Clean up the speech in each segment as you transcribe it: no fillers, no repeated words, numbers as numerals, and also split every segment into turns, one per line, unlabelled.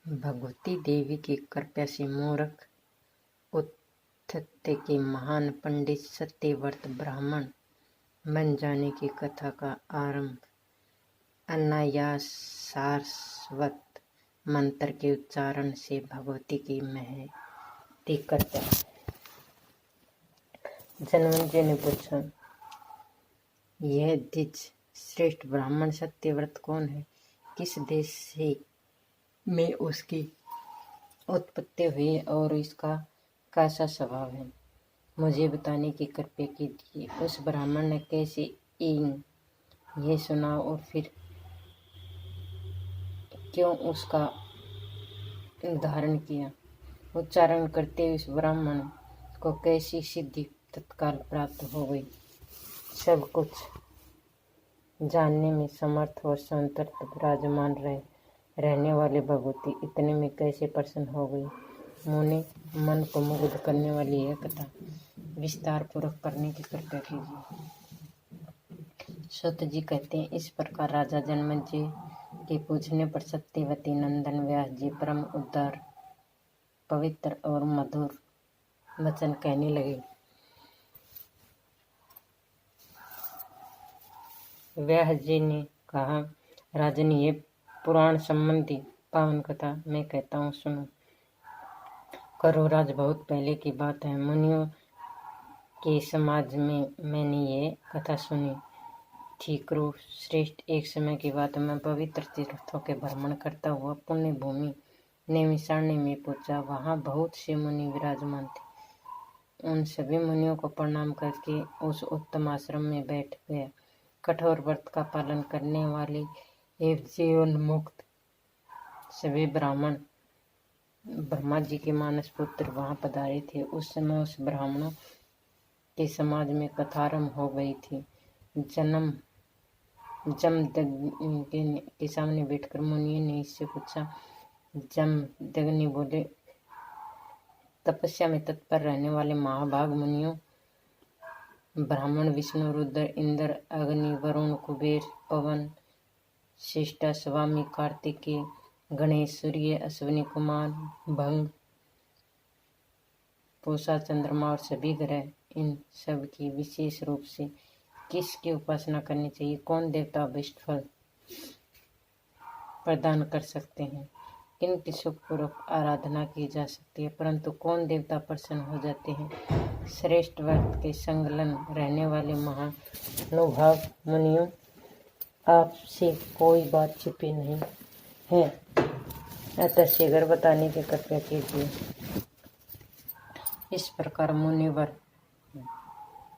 भगवती देवी की कृपा से मूर्ख उत्थित के महान पंडित सत्यव्रत ब्राह्मण बन जाने की कथा का आरंभ अनायास सारस्वत मंत्र के उच्चारण से भगवती की महती करता है। जनमेजय ने पूछा, यह द्विज श्रेष्ठ ब्राह्मण सत्यव्रत कौन है? किस देश से में उसकी उत्पत्ति हुई और इसका कैसा स्वभाव है? मुझे बताने की कृपा कीजिए। उस ब्राह्मण ने कैसे यह सुना और फिर क्यों उसका धारण किया? उच्चारण करते हुए उस ब्राह्मण को कैसी सिद्धि तत्काल प्राप्त हो गई? सब कुछ जानने में समर्थ और संतप्त विराजमान रहने वाली भगवती इतने में कैसे प्रसन्न हो गई? मुनि मन को मुग्ध करने वाली यह कथा विस्तार पूर्वक करने की कृपा कीजिए। सूत जी कहते हैं, इस प्रकार राजा जनमेजय के पूछने पर सत्यवती नंदन व्यास जी परम उदार, पवित्र और मधुर वचन कहने लगे। व्यास जी ने कहा, राजन, ये पुराण संबंधी पावन कथा मैं कहता हूँ, सुनो। करो राज, बहुत पहले की बात है। मुनियों के समाज में मैंने ये कथा सुनी थी। क्रू श्रेष्ठ, एक समय की बात, मैं पवित्र तीर्थों के भ्रमण करता हुआ पुण्य भूमि नैमिषारण्य में पहुंचा। वहां बहुत से मुनि विराजमान थे। उन सभी मुनियों को प्रणाम करके उस उत्तम आश्रम में बैठ गया। कठोर व्रत का पालन करने वाले एवं जीवन मुक्त सभी ब्राह्मण ब्रह्मा जी के मानस पुत्र वहां पधारे थे। उस समय उस ब्राह्मणों के समाज में कथारंभ हो गई थी। जमदग्नि के सामने बैठकर मुनि ने इससे पूछा। जमदग्नि बोले, तपस्या में तत्पर रहने वाले महाभाग मुनियों, ब्राह्मण विष्णु, रुद्र, इंद्र, अग्नि, वरुण, कुबेर, पवन, श्रेष्ठा, स्वामी, कार्तिकेय, गणेश, सूर्य, अश्विनी कुमार, भंग, पूषा, चंद्रमा और सभी ग्रह, इन सब की विशेष रूप से किसकी उपासना करनी चाहिए? कौन देवता अभिष्ट फल प्रदान कर सकते हैं? किनकी सुखपूर्वक आराधना की जा सकती है? परंतु कौन देवता प्रसन्न हो जाते हैं? श्रेष्ठ व्रत के संलग्न रहने वाले महानुभाव मुनियों, आपसे कोई बात छिपी नहीं है, अतः शीघ्र बताने की कृपा कीजिए। इस प्रकार मुनिवर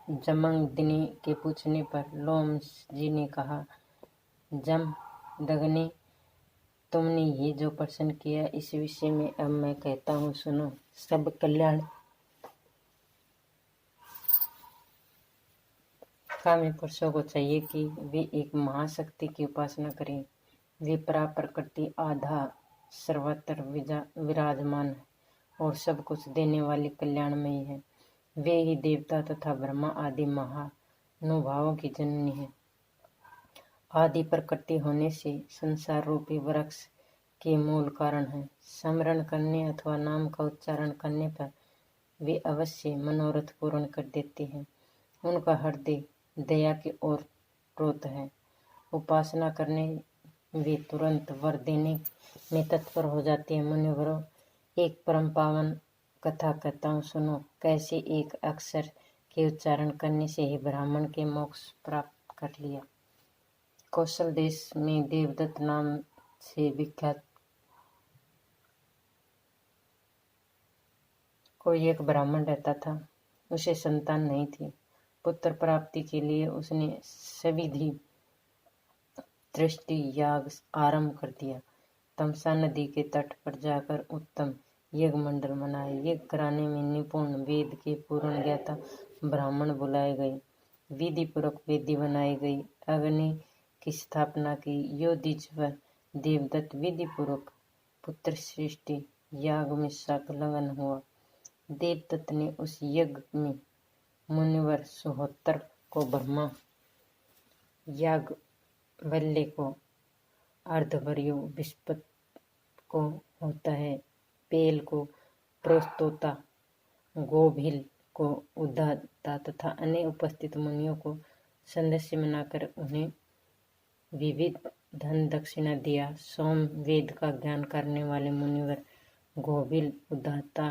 जमदग्नि के पूछने पर लोमश जी ने कहा, जमदग्नि, तुमने ये जो प्रश्न किया, इस विषय में अब मैं कहता हूँ, सुनो। सब कल्याण कामी पुरुषों को चाहिए कि वे एक महाशक्ति की उपासना करें। वे प्रकृति आधा सर्वत्र विराजमान है और सब कुछ देने वाली कल्याणमयी है। वे ही देवता तथा ब्रह्मा आदि महानुभावों की जननी है। आदि प्रकृति होने से संसार रूपी वृक्ष के मूल कारण है। स्मरण करने अथवा नाम का उच्चारण करने पर वे अवश्य मनोरथ पूर्ण कर देते हैं। उनका हृदय दया की ओर प्रोत है। उपासना करने वे तुरंत वर देने में तत्पर हो जाते हैं। मुनिवरों, एक परम पावन कथा कहता हूँ, सुनो। कैसे एक अक्षर के उच्चारण करने से ही ब्राह्मण के मोक्ष प्राप्त कर लिया। कौशल देश में देवदत्त नाम से विख्यात कोई एक ब्राह्मण रहता था। उसे संतान नहीं थी। पुत्र प्राप्ति के लिए उसने सविधि दृष्टि याग आरंभ कर दिया। तमसा नदी के तट पर जाकर उत्तम यज्ञ मंडल बनाए। यज्ञ कराने में निपुण वेद के पूर्ण ज्ञाता ब्राह्मण बुलाए गए। विधि पूर्वक वेदी बनाई गई। अग्नि की स्थापना की। यो द्विज व देवदत्त विधि पूर्वक पुत्र सृष्टि याग में संलग्न हुआ। देवदत्त ने उस यज्ञ में मुनिवर सुहोत्र को ब्रह्मा, याज्ञवल्क्य को अर्धवर्यो, बृहस्पति को होता है। पेल को प्रोस्तोता, गोभिल को उद्धाता तथा अन्य उपस्थित मुनियों को सदस्य बनाकर उन्हें विविध धन दक्षिणा दिया। सोम वेद का ज्ञान करने वाले मुनिवर गोभिल उद्धाता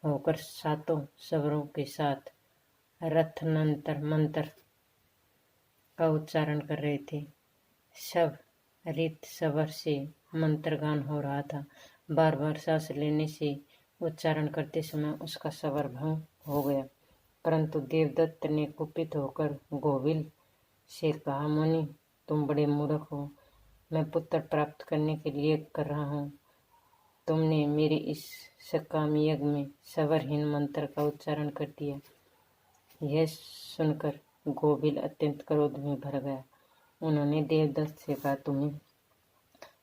होकर सातों स्वरों के साथ रत्नांतर मंत्र का उच्चारण कर रहे थे। सब रित स्वर से मंत्रगान हो रहा था। बार बार सांस लेने से उच्चारण करते समय उसका स्वर भंग हो गया, परंतु देवदत्त ने कुपित होकर गोविल से कहा, मुनि तुम बड़े मूर्ख हो, मैं पुत्र प्राप्त करने के लिए कर रहा हूँ। तुमने मेरे इस सकाम यज्ञ में स्वरहीन मंत्र का उच्चारण कर दिया। यह सुनकर गोविल अत्यंत क्रोध में भर गया। उन्होंने देवदत्त से कहा, तुम्हें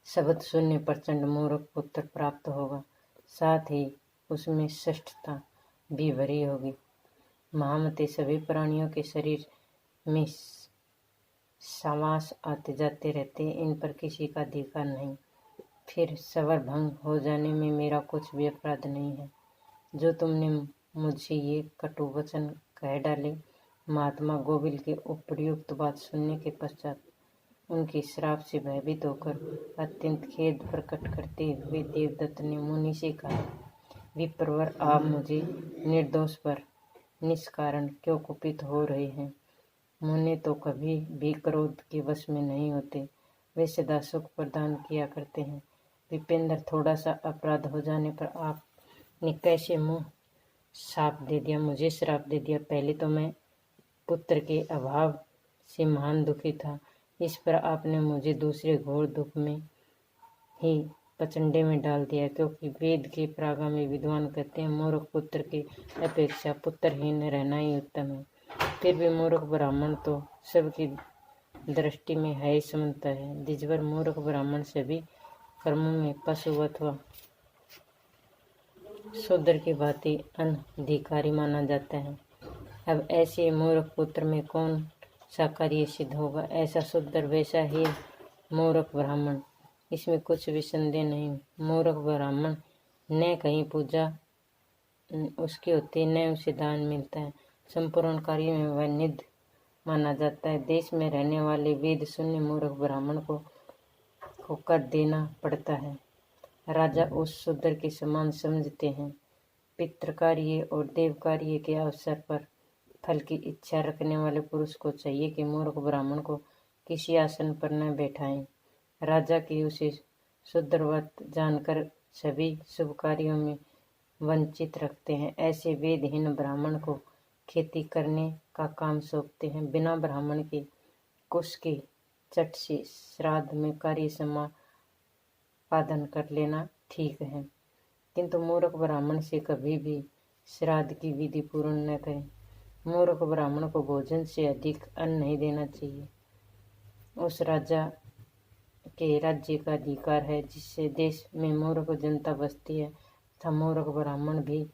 शब्द सुनने पर प्रचंड मूर्ख पुत्र प्राप्त होगा, साथ ही उसमें श्रेष्ठता भी भरी होगी। महामते सभी प्राणियों के शरीर में सांस आते जाते रहते, इन पर किसी का अधिकार नहीं। फिर स्वर भंग हो जाने में मेरा कुछ भी अपराध नहीं है। जो तुमने मुझसे ये कटु वचन कह डाले। महात्मा गोविल के उपयुक्त बात सुनने के पश्चात उनके श्राप से भयभीत होकर अत्यंत खेद प्रकट करते हुए देवदत्त ने मुनि से कहा, विप्रवर, आप मुझे निर्दोष पर निष्कारण क्यों कुपित हो रहे हैं? मुनि तो कभी भी क्रोध के वश में नहीं होते, वे सदा सुख प्रदान किया करते हैं। विपेंद्र, थोड़ा सा अपराध हो जाने पर आपने कैसे मुंह श्राप दे दिया, मुझे श्राप दे दिया। पहले तो मैं पुत्र के अभाव से महान दुखी था, इस पर आपने मुझे दूसरे घोर दुख में ही पचंडे में डाल दिया, क्योंकि वेद के प्रागामी विद्वान कहते हैं, मूर्ख पुत्र की अपेक्षा पुत्रहीन रहना ही उत्तम है। फिर भी मूर्ख ब्राह्मण तो सबकी दृष्टि में है ही समझता है। द्विजवर, मूर्ख ब्राह्मण सभी कर्मों में पशु अथवा शूद्र की भांति अनधिकारी माना जाता है। अब ऐसे मूर्ख पुत्र में कौन सा कार्य सिद्ध होगा? ऐसा शूद्र, वैसा ही मूर्ख ब्राह्मण, इसमें कुछ भी संदेह नहीं। मूर्ख ब्राह्मण न कहीं पूजा उसकी होती, न उसे दान मिलता है। संपूर्ण कार्य में वह निध माना जाता है। देश में रहने वाले वेद शून्य मूर्ख ब्राह्मण को कर देना पड़ता है। राजा उस शूद्र के समान समझते हैं। पितृ कार्य और देव कार्य के अवसर पर फल की इच्छा रखने वाले पुरुष को चाहिए कि मूर्ख ब्राह्मण को किसी आसन पर न बैठाएं। राजा की उसे शूद्रवत जानकर सभी शुभ कार्यों में वंचित रखते हैं। ऐसे वेदहीन ब्राह्मण को खेती करने का काम सौंपते हैं। बिना ब्राह्मण के कुश के चट से श्राद्ध में कार्य संपादन कर लेना ठीक है, किंतु मूर्ख ब्राह्मण से कभी भी श्राद्ध की विधि पूर्ण न करें। मूर्ख ब्राह्मण को भोजन से अधिक अन्न नहीं देना चाहिए। उस राजा के राज्य का अधिकार है जिससे देश में मूर्ख जनता बसती है, तथा मूर्ख ब्राह्मण भी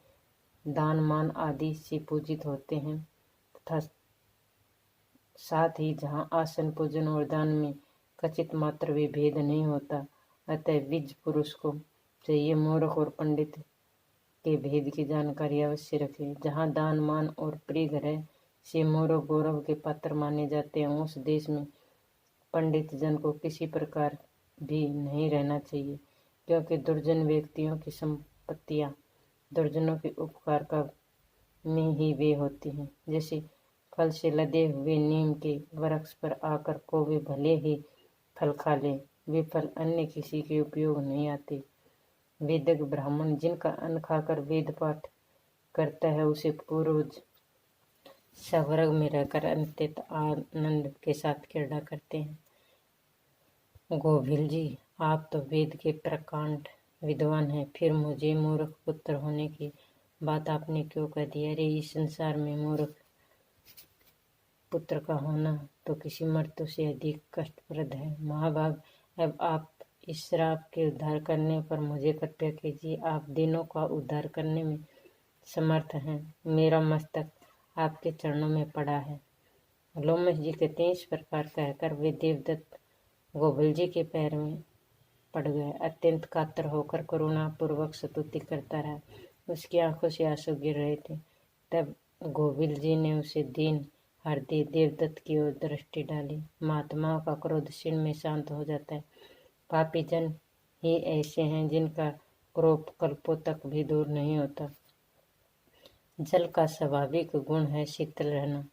दान मान आदि से पूजित होते हैं, तथा साथ ही जहाँ आसन पूजन और दान में कचित मात्र भी भेद नहीं होता। अतः विज पुरुष को चाहिए मूर्ख और पंडित के भेद की जानकारी अवश्य रखे। जहाँ दान मान और प्रिय ग्रह से मूर्ख गौरव के पात्र माने जाते हैं, उस देश में पंडित जन को किसी प्रकार भी नहीं रहना चाहिए, क्योंकि दुर्जन व्यक्तियों की संपत्तियां दुर्जनों के उपकार का में ही वे होती हैं। जैसे फल से लदे हुए नीम के वृक्ष पर आकर को वे भले ही फल खा ले, वे फल अन्य किसी के उपयोग नहीं आते। वेदज्ञ ब्राह्मण जिनका अन्न खाकर वेद पाठ करता है, उसे पूर्वज स्वर्ग में रहकर अत्यंत आनंद के साथ क्रीड़ा करते हैं। गोविल जी, आप तो वेद के प्रकांड विद्वान हैं, फिर मुझे मूर्ख पुत्र होने की बात आपने क्यों कह दी? अरे, इस संसार में मूर्ख पुत्र का होना तो किसी मृत्यु से अधिक कष्टप्रद है। महाभाग, अब आप इस श्राप के उद्धार करने पर मुझे कृपया कीजिए। आप दिनों का उद्धार करने में समर्थ हैं। मेरा मस्तक आपके चरणों में पड़ा है। लोमश जी कहते हैं, इस प्रकार कहकर वे देवदत्त गोविल जी के पैर में पड़ गया। अत्यंत कातर होकर करुणा पूर्वक स्तुति करता रहा। उसकी आंखों से आंसू गिर रहे थे। तब गोविल जी ने उसे दीन हृदय देवदत्त की ओर दृष्टि डाली। महात्माओं का क्रोध क्षण में शांत हो जाता है। पापी जन ही ऐसे हैं जिनका क्रोध कल्पों तक भी दूर नहीं होता। जल का स्वाभाविक गुण है शीतल रहना।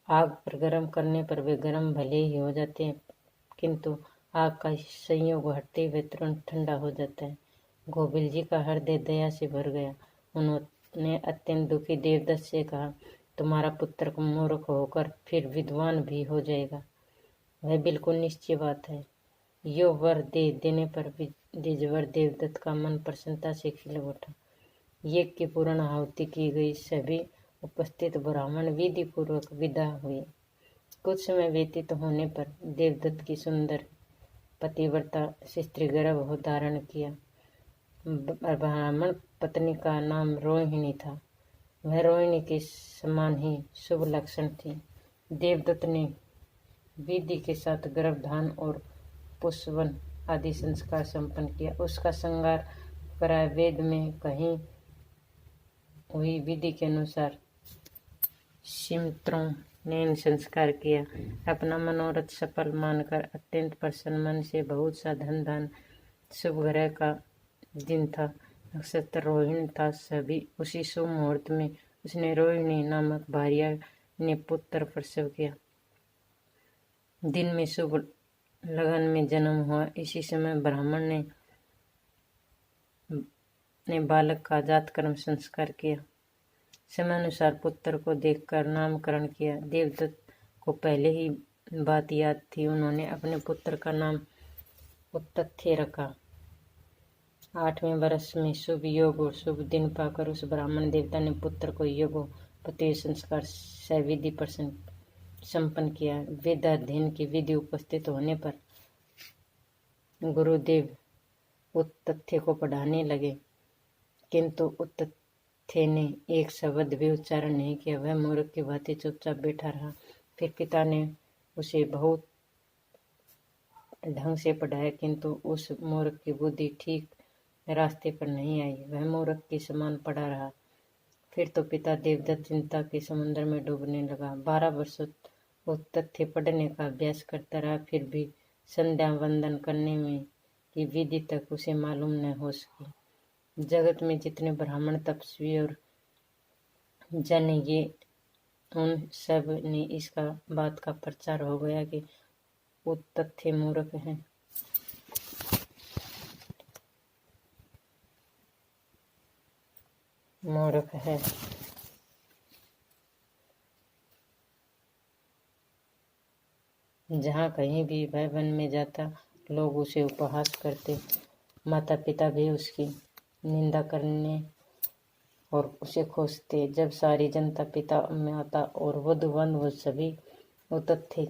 आग पर गर्म करने पर वे गर्म भले ही हो जाते हैं, किंतु आग का संयोग हटते हुए तुरंत ठंडा हो जाता है। गोविल जी का हृदय दया से भर गया। उन्होंने अत्यंत दुखी देवदत्त से कहा, तुम्हारा पुत्र मूर्ख होकर फिर विद्वान भी हो जाएगा, वह बिल्कुल निश्चय बात है। यो वर दे देने पर द्विजवर देवदत्त का मन प्रसन्नता से खिल उठा। यज्ञ की पूर्ण आहुति की गई। सभी उपस्थित ब्राह्मण विधि पूर्वक विदा हुए। कुछ समय व्यतीत होने पर देवदत्त की सुंदर पतिव्रता स्त्री गर्भ हो धारण किया। ब्राह्मण पत्नी का नाम रोहिणी था। वह रोहिणी के समान ही शुभ लक्षण थी। देवदत्त ने विधि के साथ गर्भधान और पुष्पवन आदि संस्कार संपन्न किया। उसका श्रृंगार कराया। वेद में कहीं हुई विधि के अनुसार सिमत्रों ने संस्कार किया। अपना मनोरथ सफल मानकर अत्यंत प्रसन्न मन से बहुत सा धन दान। शुभ ग्रह का दिन था। नक्षत्र रोहिणी था। सभी उसी शुभ मुहूर्त में उसने रोहिणी नामक भार्या ने पुत्र प्रसव किया। दिन में शुभ लगन में जन्म हुआ। इसी समय ब्राह्मण ने बालक का जातकर्म संस्कार किया। समयानुसार पुत्र को देखकर नामकरण किया। देवदत्त को पहले ही बात याद थी। उन्होंने अपने पुत्र का नाम उत्तथ्य रखा। 8वें वर्ष में शुभ योग और शुभ दिन पाकर उस ब्राह्मण देवता ने पुत्र को यज्ञोपवीत संस्कार सविधि संपन्न किया। वेदाध्ययन की विधि उपस्थित होने पर गुरुदेव उत्तथ्य को पढ़ाने लगे, किंतु उत्तथ्य ने एक शब्द भी उच्चारण नहीं किया। वह मूर्ख की भांति चुपचाप बैठा रहा। फिर पिता ने उसे बहुत ढंग से पढ़ाया, किंतु उस मूर्ख की बुद्धि ठीक रास्ते पर नहीं आई। वह मूर्ख के समान पड़ा रहा। फिर तो पिता देवदत्त चिंता के समुद्र में डूबने लगा। 12 वर्षों उत्तथ्य पढ़ने का अभ्यास करता रहा। फिर भी संध्या वंदन करने में की विधि तक उसे मालूम न हो सकी। जगत में जितने ब्राह्मण तपस्वी और जन ये उन सब ने इसका बात का प्रचार हो गया कि उत्तथ्य मूर्ख है। मूर्ख है। जहाँ कहीं भी वह वन में जाता, लोग उसे उपहास करते। माता पिता भी उसकी निंदा करने और उसे कोसते। जब सारी जनता पिता माता और वधु बंधु सभी उत्तथ्य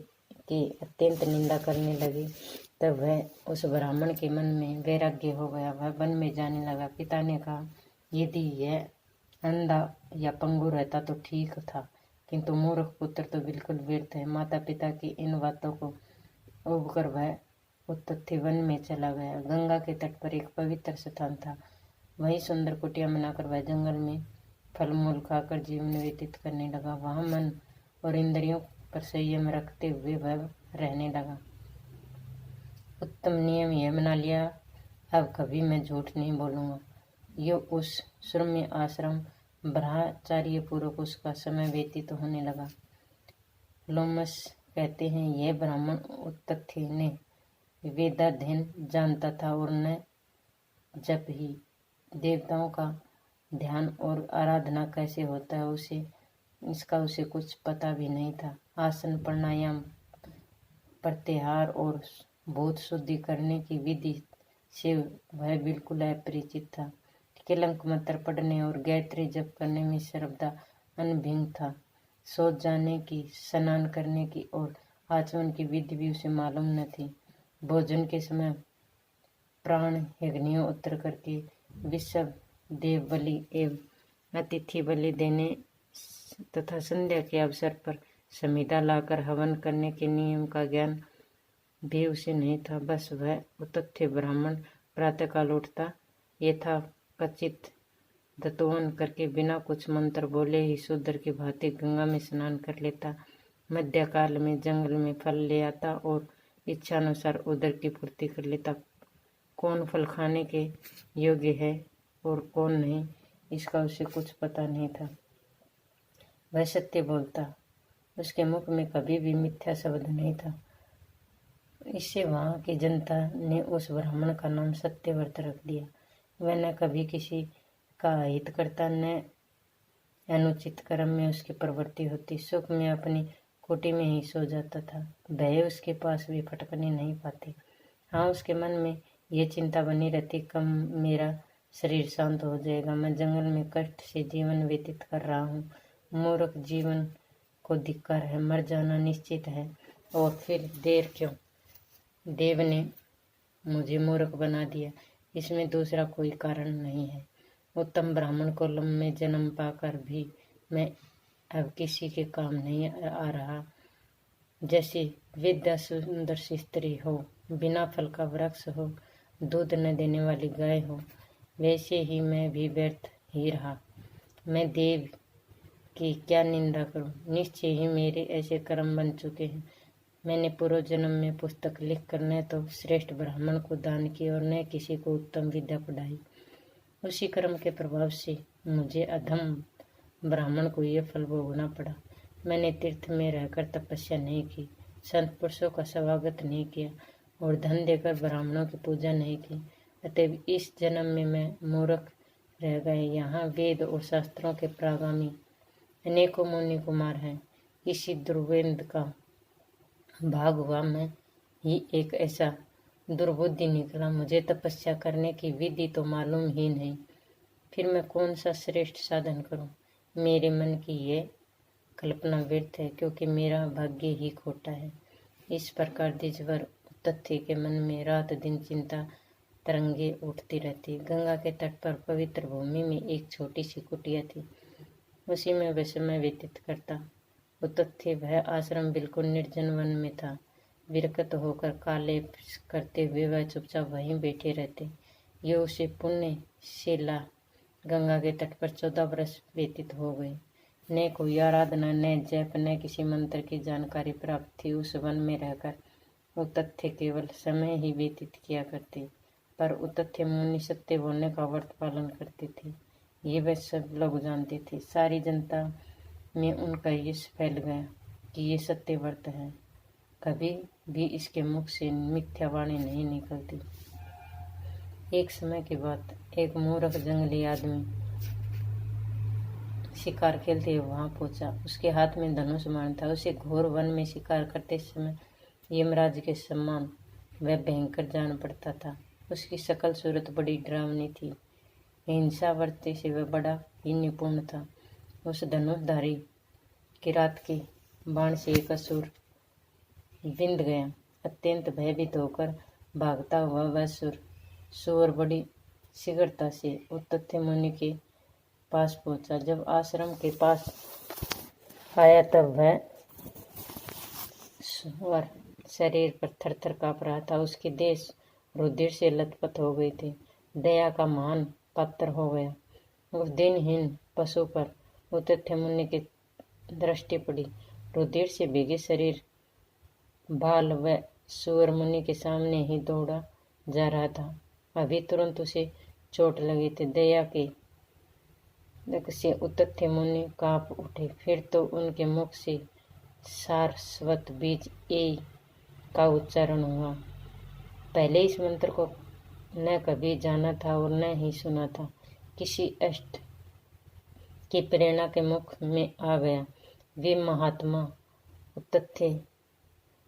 की अत्यंत निंदा करने लगी, तब वह उस ब्राह्मण के मन में वैराग्य हो गया। वह वन में जाने लगा। पिता ने कहा, यदि यह अंधा या पंगु रहता तो ठीक था, किंतु मूर्ख पुत्र तो बिल्कुल व्यर्थ है। माता पिता की इन बातों को उबकर वह उत्तथ्य वन में चला गया। गंगा के तट पर एक पवित्र स्थान था। वही सुंदर कुटिया बनाकर वह जंगल में फल मूल खाकर जीवन व्यतीत करने लगा। वहां मन और इंद्रियों पर संयम रखते हुए वह रहने लगा। उत्तम नियम यह बना लिया, अब कभी मैं झूठ नहीं बोलूंगा। यो उस श्रम्य आश्रम ब्रह्मचार्य पूर्वक उसका समय व्यतीत होने लगा। लोमस कहते हैं, यह ब्राह्मण उत्तथ्य ने वेदाध्ययन जानता था और न जब ही देवताओं का ध्यान और आराधना कैसे होता है उसे कुछ पता भी नहीं था। आसन प्राणायाम प्रत्याहार और भूत शुद्धि करने की विधि से वह बिल्कुल अपरिचित था। कलंक मंत्र पढ़ने और गायत्री जप करने में सर्वदा अनभिज्ञ था। सोच जाने की, स्नान करने की और आचमन की विधि भी उसे मालूम न थी। भोजन के समय प्राण यज्ञों उत्तर करके विश्व देव बलि एवं अतिथि बलि देने तथा संध्या के अवसर पर समिधा लाकर हवन करने के नियम का ज्ञान भी उसे नहीं था। बस वह उतथ्य ब्राह्मण प्रातःकाल उठता, यथा कचित दत्तवन करके बिना कुछ मंत्र बोले ही शूद्र की भांति गंगा में स्नान कर लेता। मध्यकाल में जंगल में फल ले आता और इच्छानुसार उदर की पूर्ति कर लेता। कौन फल खाने के योग्य है और कौन नहीं, इसका उसे कुछ पता नहीं था। वह सत्य बोलता, उसके मुख में कभी भी मिथ्या शब्द नहीं था। इससे वहां की जनता ने उस ब्राह्मण का नाम सत्यव्रत रख दिया। वह न कभी किसी का हित करता, न अनुचित कर्म में उसकी प्रवृत्ति होती। सुख में अपनी कुटी में ही सो जाता था। भय उसके पास भी फटकने नहीं पाते। हाँ, उसके मन में यह चिंता बनी रहती, कब मेरा शरीर शांत हो जाएगा। मैं जंगल में कष्ट से जीवन व्यतीत कर रहा हूँ। मूर्ख जीवन को धिक्कार है, मर जाना निश्चित है। और फिर देर क्यों? देव ने मुझे मूर्ख बना दिया, इसमें दूसरा कोई कारण नहीं है। उत्तम ब्राह्मण कुल में जन्म पाकर भी मैं अब किसी के काम नहीं आ रहा। जैसे विद्या सुंदर सी स्त्री हो, बिना फल का वृक्ष हो, दूध न देने वाली गाय हो, वैसे ही मैं भी व्यर्थ ही रहा। मैं देव की क्या निंदा करूं? निश्चय ही मेरे ऐसे कर्म बन चुके हैं। मैंने पूर्व जन्म में पुस्तक लिखकर न तो श्रेष्ठ ब्राह्मण को दान की और न किसी को उत्तम विद्या पढ़ाई। उसी कर्म के प्रभाव से मुझे अधम ब्राह्मण को यह फल भोगना पड़ा। मैंने तीर्थ में रहकर तपस्या नहीं की, संत पुरुषों का स्वागत नहीं किया और धन देकर ब्राह्मणों की पूजा नहीं की। अतएव इस जन्म में मैं मूर्ख रह गए। यहाँ वेद और शास्त्रों के प्रागामी अनेकों मुनि कुमार हैं। इसी दुर्वेद का भाग हुआ मैं ही एक ऐसा दुर्बुद्धि निकला। मुझे तपस्या करने की विधि तो मालूम ही नहीं, फिर मैं कौन सा श्रेष्ठ साधन करूं? मेरे मन की ये कल्पना व्यर्थ है, क्योंकि मेरा भाग्य ही खोटा है। इस प्रकार दिजवर तथ्य के मन में रात दिन चिंता तरंगे उठती रहती। गंगा के तट पर पवित्र भूमि में एक छोटी सी कुटिया थी, उसी में वह समय व्यतीत करता। उतथ्य वह आश्रम बिल्कुल निर्जन वन में था। विरक्त होकर कालेप करते हुए वह चुपचाप वहीं बैठे रहते। ये उसे पुण्य शिला गंगा के तट पर 14 वर्ष व्यतीत हो गए। न कोई आराधना, न जप, न किसी मंत्र की जानकारी प्राप्त थी। उस वन में रहकर उतथ्य केवल समय ही व्यतीत किया करते, पर उतथ्य मुनि सत्य बोलने का व्रत पालन करते थे। ये वह सब लोग जानते थे। सारी जनता में उनका यश फैल गया कि ये सत्य व्रत है। कभी भी इसके मुख से मिथ्या वाणी नहीं निकलती। एक समय की बात, एक मूर्ख जंगली आदमी शिकार खेलते हुए वहां पहुंचा। उसके हाथ में धनुष बाण था। उसे घोर वन में शिकार करते समय यमराज के समान वह भयंकर जान पड़ता था। उसकी शकल सूरत बड़ी डरावनी थी। हिंसा वर्ते से वह बड़ा ही निपुण था। उस धनुषधारी किरात के बाण से एक असुर विंध गया। अत्यंत भयभीत होकर भागता हुआ वह सुअर बड़ी शीघ्रता से उतथ्य मुनि के पास पहुंचा। जब आश्रम के पास आया तब वह सुअर शरीर पर थरथर काँप रहा था। उसके देश रुधिर से लथपथ हो गए थे। दया का महान पात्र हो गया। उस दिनहीन पशु पर उतथ्य मुनि की दृष्टि पड़ी। रुधिर से भीगे शरीर भाल व सुअर मुनि के सामने ही दौड़ा जा रहा था। अभी तुरंत उसे चोट लगी थी। दया के से उतथ्य मुनि कांप उठे। फिर तो उनके मुख से सारस्वत बीज ए का उच्चारण हुआ। पहले इस मंत्र को न कभी जाना था और न ही सुना था। किसी अष्ट की प्रेरणा के मुख में आ गया। वे महात्मा उतथ्य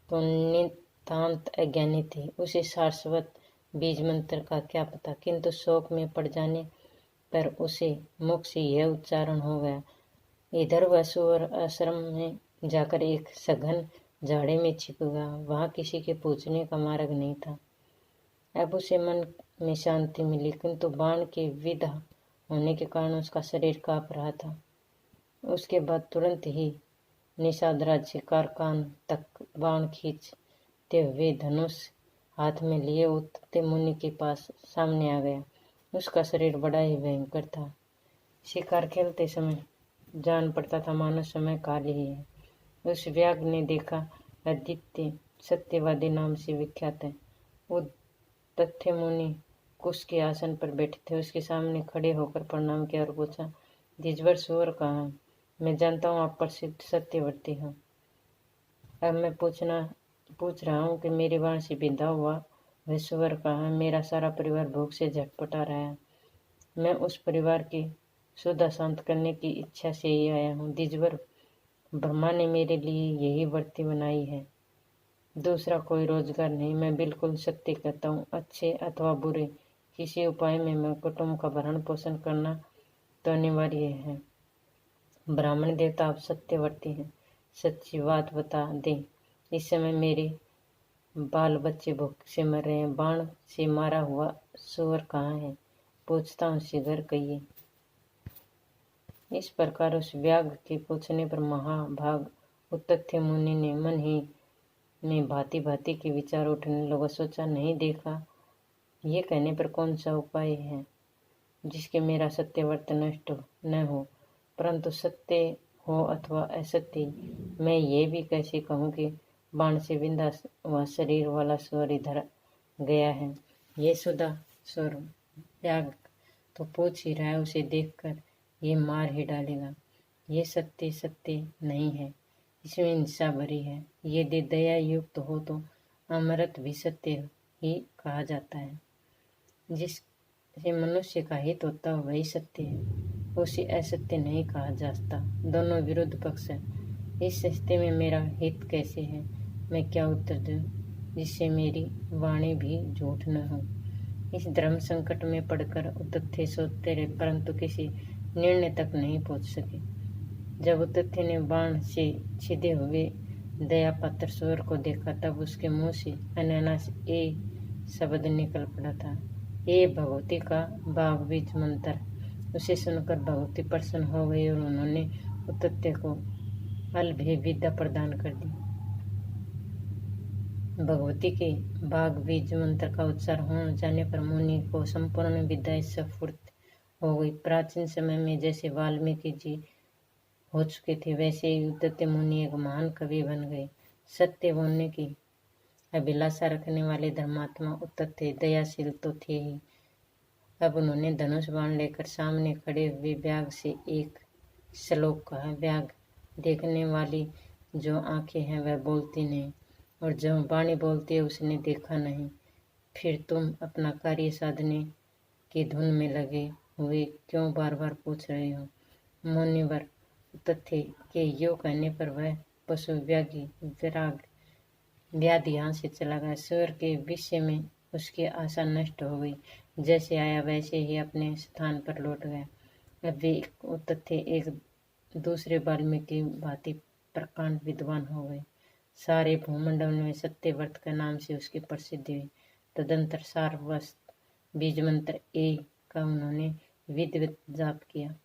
तो नितांत अज्ञानी थे। उसे सारस्वत बीज मंत्र का क्या पता, किंतु शोक में पड़ जाने पर उसे मुख से यह उच्चारण हो गया। इधर वह सुअर आश्रम में जाकर एक सघन झाड़ी में छिप गया। वहां किसी के पूछने का मार्ग नहीं था। अब उसे मन में शांति मिली, किंतु बाण के विधा होने के कारण उसका शरीर कांप रहा था। उसके बाद तुरंत ही निषाद राज से कारकान तक बाण खींच उठते हुए धनुष हाथ में लिए उतते मुनि के पास सामने आ गया। उसका शरीर बड़ा ही भयंकर था। शिकार खेलते समय जान पड़ता था मानो समय काल ही है। उस व्याघ्र ने देखा आदित्य सत्यवादी नाम से विख्यात है। वो तथ्य मुनि कुश के आसन पर बैठे थे। उसके सामने खड़े होकर प्रणाम किया और पूछा, द्विजवर सुअर कहाँ है? मैं जानता हूँ आप प्रसिद्ध सत्यवर्ती हो। अब मैं पूछ रहा हूँ कि मेरी बाण से बिंधा हुआ वह सुअर कहाँ है? मेरा सारा परिवार भूख से झटपटा रहा है। मैं उस परिवार की सुधा शांत करने की इच्छा से ही आया हूँ। द्विजवर, ब्रह्मा ने मेरे लिए यही वर्ती बनाई है, दूसरा कोई रोजगार नहीं। मैं बिल्कुल सत्य कहता हूँ। अच्छे अथवा बुरे किसी उपाय में मैं कुटुंब का भरण पोषण करना तो अनिवार्य है। ब्राह्मण देवता आप सत्यवर्ती हैं, सच्ची बात बता दें। इस समय मेरे बाल बच्चे भूख से मर रहे हैं। बाण से मारा हुआ सुअर कहाँ है? पूछता हूँ शीघ्र कहिए। इस प्रकार उस व्याघ्र के पूछने पर महाभाग उत्तथ्य मुनि ने मन ही में भांति भांति के विचार उठने लगा। सोचा, नहीं देखा ये कहने पर कौन सा उपाय है जिसके मेरा सत्यव्रत नष्ट न हो, परंतु सत्य हो अथवा असत्य, मैं ये भी कैसे कहूँ कि बाण से बिंधा हुआ शरीर वाला सुअर इधर गया है। ये सुधा स्वर व्याघ्र तो पूछ ही रहा है, उसे देखकर ये मार ही डालेगा। ये सत्य नहीं है, इसमें हिंसा भरी है। यदि दया युक्त हो तो अमृत भी सत्य ही कहा जाता है। जिससे मनुष्य का हित होता है वही सत्य है, उसे असत्य नहीं कहा जाता। दोनों विरुद्ध पक्ष है। इस स्थिति में मेरा हित कैसे है? मैं क्या उत्तर दूं जिससे मेरी वाणी भी झूठ न हो? इस धर्म संकट में पड़कर उतथ्य सोचते रहे, परंतु किसी निर्णय तक नहीं पहुंच सके। जब उतथ्य ने बाण से छिदे हुए दया पात्र सुअर को देखा, तब उसके मुंह से अनायास ए शब्द निकल पड़ा था, ए भगवती का बाघ बीज मंत्र। उसे सुनकर भगवती प्रसन्न हो गई और उन्होंने उतथ्य को अलभ्य विद्या प्रदान कर दी। भगवती के बाघ बीज मंत्र का उच्चार हो जाने पर मुनि को संपूर्ण विद्या स्फूर्त हो गई। प्राचीन समय में जैसे वाल्मीकि जी हो चुके थे, वैसे ही उद्यत मुनि एक महान कवि बन गए। सत्य बोलने की अभिलाषा रखने वाले धर्मात्मा उद्यत थे, दयाशील तो थे ही। अब उन्होंने धनुष बाण लेकर सामने खड़े हुए व्याघ्र से एक श्लोक कहा। व्याघ्र देखने वाली जो आंखें हैं वह बोलती नहीं, और जो वाणी बोलती है उसने देखा नहीं। फिर तुम अपना कार्य साधने की धुन में लगे हुए क्यों बार बार पूछ रहे हो? मुनिवर तथ्य के यो कहने पर वह पशु व्याधि यहाँ से चला गया। सुअर के विषय में उसकी आशा नष्ट हो गई। जैसे आया वैसे ही अपने स्थान पर लौट गया। अब वे तथ्य एक दूसरे वाल्मीकि भांति प्रकांड विद्वान हो गए। सारे भूमंडल में सत्यव्रत के नाम से उसकी प्रसिद्धि हुई। तदंतर सारवस्त बीज मंत्र ए का उन्होंने विधिवत जाप किया।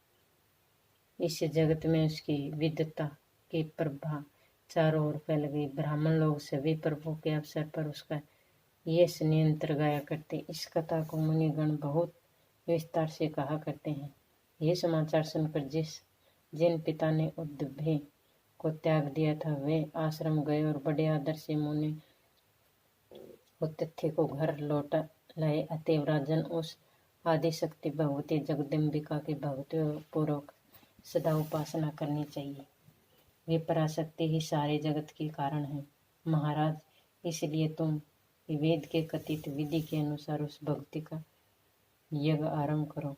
इस जगत में उसकी विद्वता की प्रभा चारों ओर फैल गई। ब्राह्मण लोग सभी पर्वों के अवसर पर उसका यश नियंत्र गाया करते। इस कथा को मुनिगण बहुत विस्तार से कहा करते हैं। यह समाचार सुनकर जिन पिता ने उद्धव को त्याग दिया था, वे आश्रम गए और बड़े आदर से मुनि उतथ्य को घर लौटा लाए। अतएव राजन, उस आदिशक्ति भगवती जगदम्बिका की भक्ति पूर्वक सदा उपासना करनी चाहिए। वे पराशक्ति ही सारे जगत के कारण है। महाराज, इसलिए तुम वेद के कथित विधि के अनुसार उस भक्ति का यज्ञ आरंभ करो।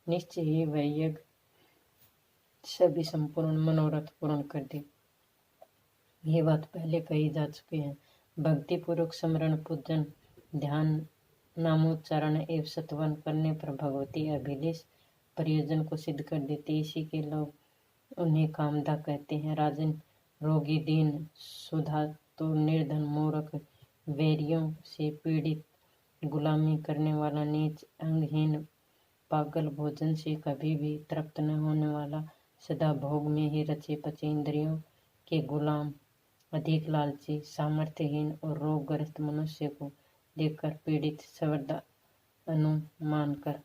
निश्चय ही वह यज्ञ सभी संपूर्ण मनोरथ पूर्ण कर दे। ये बात पहले कही जा चुकी है। भक्ति पूर्वक स्मरण, पूजन, ध्यान, नामोच्चारण एवं सत्वन करने पर भगवती अभिलेष प्रयोजन को सिद्ध कर देती। इसी के लोग उन्हें कामदा कहते हैं। राजन, रोगी, दीन, सुधातु, निर्धन, मूर्ख, वैरियों से पीड़ित, गुलामी करने वाला, नीच, अंगहीन, पागल, भोजन से कभी भी तृप्त न होने वाला, सदा भोग में ही रचे पचे, इंद्रियों के गुलाम अधिक लालची, सामर्थ्यहीन और रोगग्रस्त मनुष्य को देखकर पीड़ित सर्वदा अनुमान कर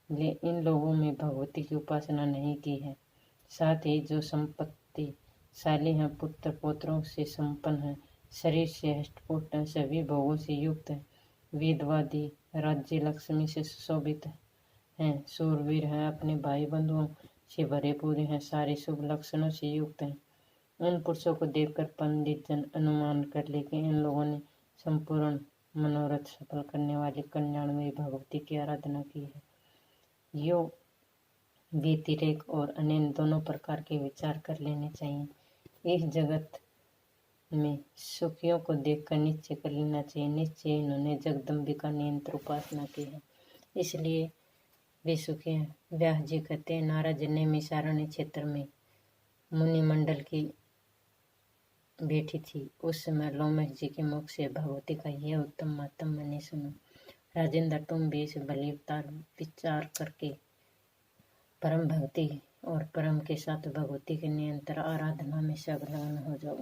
ले इन लोगों में भगवती की उपासना नहीं की है। साथ ही जो संपत्तिशाली हैं, पुत्र पौत्रों से संपन्न है, शरीर से हष्टपुष्ट है, सभी भोगों से युक्त है, वेदवादी, राज्य लक्ष्मी से सुशोभित हैं, शूरवीर हैं, अपने भाई बंधुओं से भरे पूरे हैं, सारे शुभ लक्षणों से युक्त हैं, उन पुरुषों को देखकर पंडित जन अनुमान कर ले कि इन लोगों ने संपूर्ण मनोरथ सफल करने वाली कल्याणमयी भगवती की आराधना की है। योग, व्यतिरेक और अन्य दोनों प्रकार के विचार कर लेने चाहिए। इस जगत में सुखियों को देखकर निश्चय कर लेना चाहिए। निश्चय इन्होंने जगदम्बिका नियंत्र उपासना की है, इसलिए वे सुखी हैं। व्यास जी कहते हैं, नारद ने मिसारण्य क्षेत्र में मुनि मंडल की बैठी थी। उस समय लोमश जी के मुख से भगवती का यह उत्तम मातम मैंने सुना। राजेंद्र, तुम भी इस बलिवतार विचार करके परम भक्ति और परम के साथ भगवती के निरंतर आराधना में संलग्न हो जाओ।